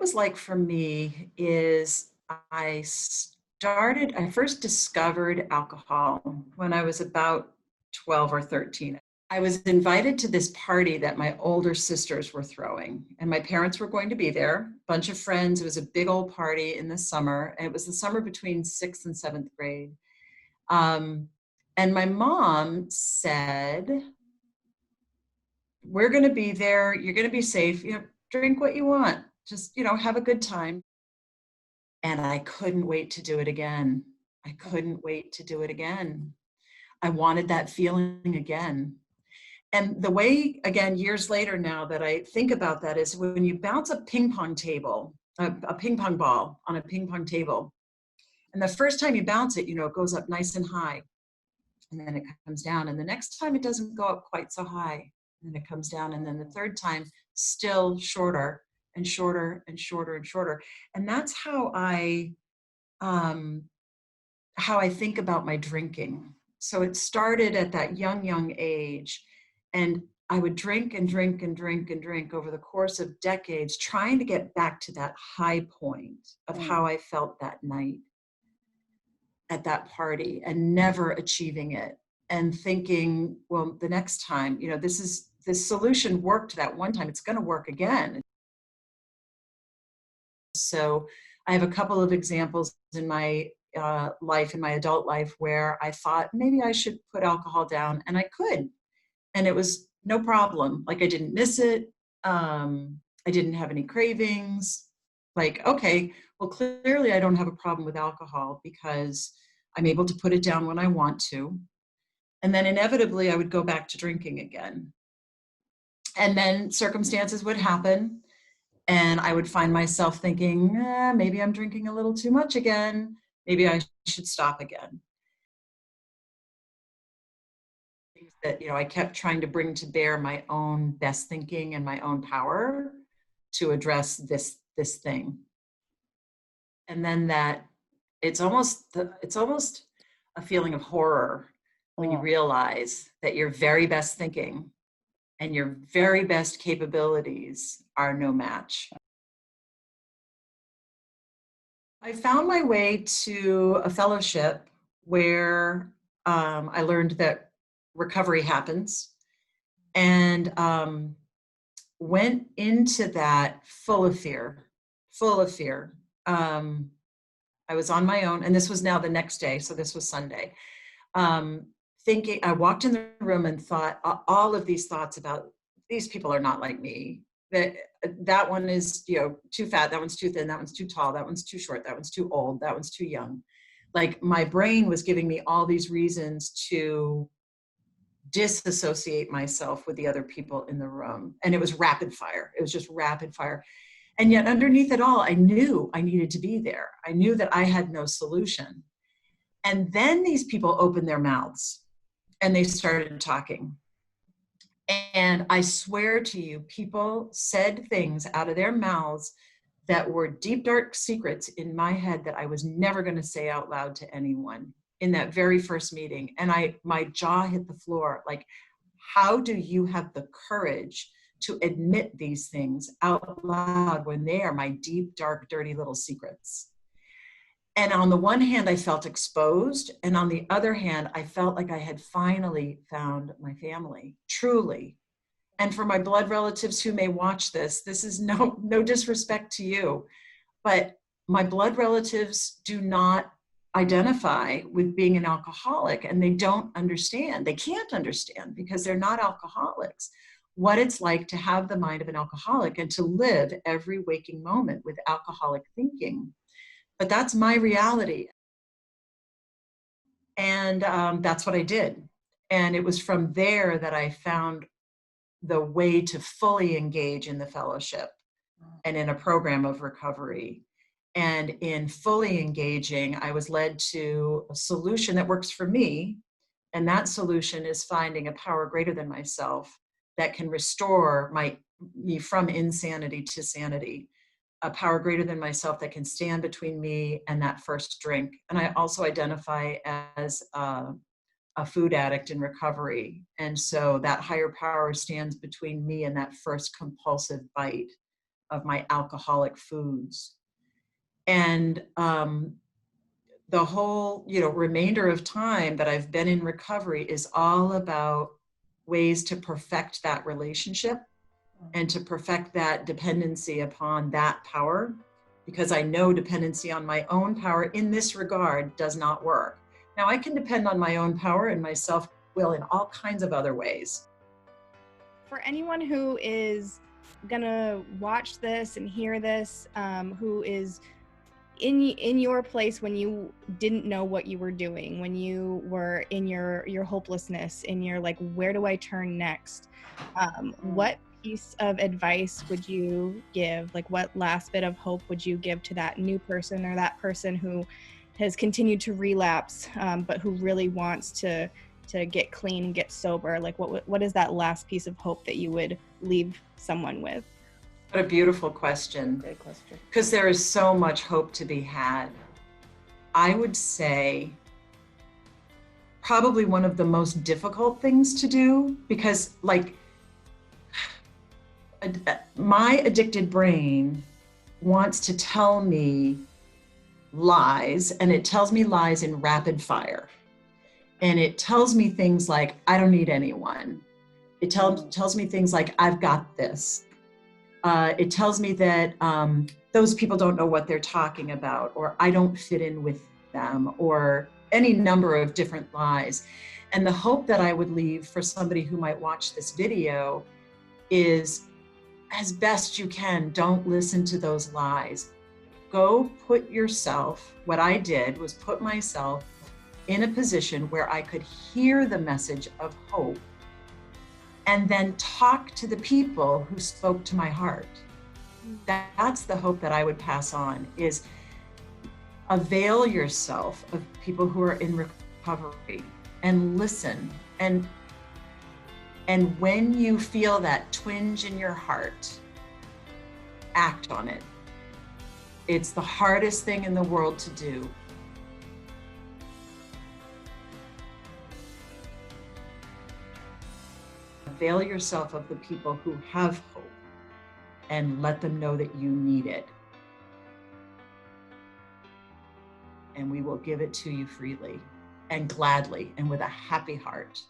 was like for me is I first discovered alcohol when I was about 12 or 13. I was invited to this party that my older sisters were throwing, and my parents were going to be there, bunch of friends. It was a big old party in the summer, and it was the summer between sixth and seventh grade. Um, and my mom said, we're going to be there. You're going to be safe. Drink what you want. Just, have a good time. And I couldn't wait to do it again. I couldn't wait to do it again. I wanted that feeling again. And the way, again, years later now that I think about that is when you bounce a ping pong table, a ping pong ball on a ping pong table, and the first time you bounce it, it goes up nice and high, and then it comes down. And the next time it doesn't go up quite so high, and then it comes down. And then the third time, still shorter and shorter and shorter and shorter. And that's how I think about my drinking. So it started at that young age, and I would drink and drink and drink and drink over the course of decades, trying to get back to that high point of how I felt that night at that party, and never achieving it, and thinking, well, the next time, this solution worked that one time, it's going to work again. So I have a couple of examples in my life, in my adult life, where I thought maybe I should put alcohol down, and I could. And it was no problem. Like, I didn't miss it. I didn't have any cravings. Like, okay, well, clearly I don't have a problem with alcohol because I'm able to put it down when I want to. And then inevitably I would go back to drinking again. And then circumstances would happen, and I would find myself thinking, maybe I'm drinking a little too much again. Maybe I should stop again. Things that, I kept trying to bring to bear my own best thinking and my own power to address this thing. And then that it's almost a feeling of horror when you realize that your very best thinking and your very best capabilities are no match. I found my way to a fellowship where I learned that recovery happens, and went into that full of fear. I was on my own, and this was now the next day, so this was Sunday. Thinking, I walked in the room and thought all of these thoughts about, these people are not like me. That one is, too fat, that one's too thin, that one's too tall, that one's too short, that one's too old, that one's too young. Like, my brain was giving me all these reasons to disassociate myself with the other people in the room. And it was rapid fire. It was just rapid fire. And yet underneath it all, I knew I needed to be there. I knew that I had no solution. And then these people opened their mouths and they started talking. And I swear to you, people said things out of their mouths that were deep, dark secrets in my head that I was never going to say out loud to anyone in that very first meeting. And my jaw hit the floor. Like, how do you have the courage to admit these things out loud when they are my deep, dark, dirty little secrets? And on the one hand, I felt exposed. And on the other hand, I felt like I had finally found my family, truly. And for my blood relatives who may watch this, this is no disrespect to you, but my blood relatives do not identify with being an alcoholic, and they don't understand. They can't understand, because they're not alcoholics, what it's like to have the mind of an alcoholic and to live every waking moment with alcoholic thinking. But that's my reality. And that's what I did. And it was from there that I found the way to fully engage in the fellowship and in a program of recovery. And in fully engaging, I was led to a solution that works for me. And that solution is finding a power greater than myself that can restore me from insanity to sanity. A power greater than myself that can stand between me and that first drink. And I also identify as a food addict in recovery. And so that higher power stands between me and that first compulsive bite of my alcoholic foods. And the whole, remainder of time that I've been in recovery is all about ways to perfect that relationship and to perfect that dependency upon that power, because I know dependency on my own power in this regard does not work. Now, I can depend on my own power and my self-will in all kinds of other ways. For anyone who is gonna watch this and hear this, who is in your place when you didn't know what you were doing, when you were in your hopelessness, in your like, where do I turn next? What piece of advice would you give? Like, what last bit of hope would you give to that new person, or that person who has continued to relapse, but who really wants to get clean and get sober? Like, what is that last piece of hope that you would leave someone with? What a beautiful question. Good question. Because there is so much hope to be had. I would say probably one of the most difficult things to do, because like my addicted brain wants to tell me lies, and it tells me lies in rapid fire. And it tells me things like, I don't need anyone. It tells me things like, I've got this. It tells me that those people don't know what they're talking about, or I don't fit in with them, or any number of different lies. And the hope that I would leave for somebody who might watch this video is, as best you can, don't listen to those lies. Go put yourself, what I did was put myself in a position where I could hear the message of hope and then talk to the people who spoke to my heart. That's the hope that I would pass on, is avail yourself of people who are in recovery and listen. And when you feel that twinge in your heart, act on it. It's the hardest thing in the world to do. Avail yourself of the people who have hope and let them know that you need it. And we will give it to you freely and gladly and with a happy heart.